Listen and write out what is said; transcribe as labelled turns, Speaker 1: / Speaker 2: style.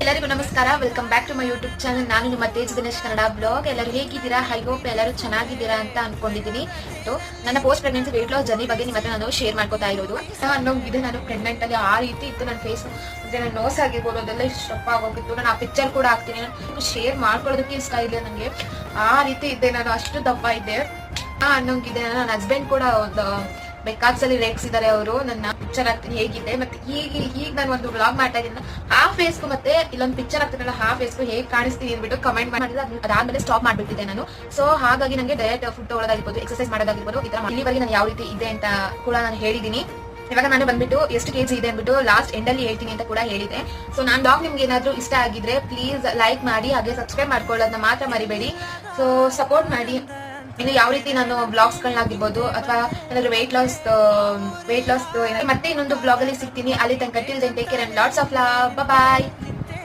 Speaker 1: ಎಲ್ಲರಿಗೂ ನಮಸ್ಕಾರ. Welcome back to my YouTube channel. ನಾನು ನಿಮ್ಮ ತೇಜ್ ದಿನೇಶ್ ಕನ್ನಡ ಬ್ಲಾಗ್. ಎಲ್ಲರೂ ಹೇಗಿದ್ದೀರಾ? ಐ ಹೋಪ್ ಎಲ್ಲರೂ ಚೆನ್ನಾಗಿದ್ದೀರಾ ಅಂತ ಅನ್ಕೊಂಡಿದ್ದೀನಿ. ನನ್ನ post pregnancy weight loss journey ಬಗ್ಗೆ ನಿಮ್ಮ ಹತ್ರ ನಾನು ಶೇರ್ ಮಾಡ್ಕೋತಾ ಇರೋದು ಅನ್ನೋಗಿದೆ. ನಾನು ಪ್ರೆಗ್ನೆಂಟ್ ಅಲ್ಲಿ ಆ ರೀತಿ ಇತ್ತು ನನ್ನ ಫೇಸ್, ಮತ್ತೆ ನನ್ನ ನೋಸ್ ಆಗಿರ್ಬೋದು, ಅದೆಲ್ಲ ಇಷ್ಟು ದಪ್ಪ ಆಗೋಗಿತ್ತು. ನಾನು ಆ ಪಿಕ್ಚರ್ ಕೂಡ ಹಾಕ್ತೀನಿ, ನಾನು ಶೇರ್ ಮಾಡ್ಕೊಳ್ಳೋದಕ್ಕೆ ಇಷ್ಟ ಇದೆ ನನಗೆ. ಆ ರೀತಿ ಇದ್ದೆ ನಾನು, ಅಷ್ಟು ದಪ್ಪ ಇದ್ದೆ ಅನ್ನೋಂಗಿದೆ. ನನ್ನ ಹಸ್ಬೆಂಡ್ ಕೂಡ ಒಂದು ಬೇಕಾದ್ಸಲಿ ರೇಗ್ಸಿದ್ದಾರೆ. ಅವರು ನನ್ನ ಪಿಕ್ಚರ್ ಹಾಕ್ತೀನಿ ಹೇಗಿದೆ, ಮತ್ತೆ ಈಗ ನಾನು ಒಂದು ವ್ಲಾಗ್ ಮಾಡ್ತಾ ಇದ್ದೀನಿ. ಆ ಫೇಸ್ಗೂ ಮತ್ತೆ ಇಲ್ಲೊಂದು ಪಿಕ್ಚರ್ ಆಗ್ತಿರಲ್ಲ ಆ ಫೇಸ್ಗೂ ಹೇಗೆ ಕಾಣಿಸ್ತೀನಿ ಅಂದ್ಬಿಟ್ಟು ಕಮೆಂಟ್ ಮಾಡಿದ್ರೆ ಅದಾದ್ಮೇಲೆ ಸ್ಟಾಪ್ ಮಾಡ್ಬಿಟ್ಟಿದ್ದೆ ನಾನು. ಸೊ ಹಾಗಾಗಿ ನನಗೆ ಡಯಟ್ ಫುಡ್ ತಗೊಳ್ಳೋದಾಗಿರ್ಬೋದು, ಎಕ್ಸರ್ಸೈಸ್ ಮಾಡೋದಾಗಿರ್ಬೋದು, ಈ ತರ ಇಲ್ಲಿವರೆಗೆ ನಾನು ಯಾವ ರೀತಿ ಇದೆ ಅಂತ ಕೂಡ ನಾನು ಹೇಳಿದೀನಿ. ಇವಾಗ ನಾನು ಬಂದ್ಬಿಟ್ಟು ಎಷ್ಟು ಕೆಜಿ ಇದೆ ಅಂದ್ಬಿಟ್ಟು ಲಾಸ್ಟ್ ಎಂಡ್ ಅಲ್ಲಿ ಹೇಳ್ತೀನಿ ಅಂತ ಕೂಡ ಹೇಳಿದೆ. ಸೊ ನಾನು ಬ್ಲಾಗ್ ನಿಮ್ಗೆ ಏನಾದ್ರು ಇಷ್ಟ ಆಗಿದ್ರೆ ಪ್ಲೀಸ್ ಲೈಕ್ ಮಾಡಿ, ಹಾಗೆ ಸಬ್ಸ್ಕ್ರೈಬ್ ಮಾಡ್ಕೊಳ್ಳೋದನ್ನ ಮಾತ್ರ ಮರಿಬೇಡಿ. ಸೊ ಸಪೋರ್ಟ್ ಮಾಡಿ. ಇನ್ನು ಯಾವ ರೀತಿ ನಾನು ಬ್ಲಾಗ್ಸ್ ಗಳನ್ನಾಗಿರ್ಬೋದು ಅಥವಾ ಏನಾದ್ರು ವೇಟ್ ಲಾಸ್ ಮತ್ತೆ ಇನ್ನೊಂದು ಬ್ಲಾಗ್ ಅಲ್ಲಿ ಸಿಗ್ತೀನಿ. ಅಲ್ಲಿ ತನಕ till then take care and lots of love. Bye.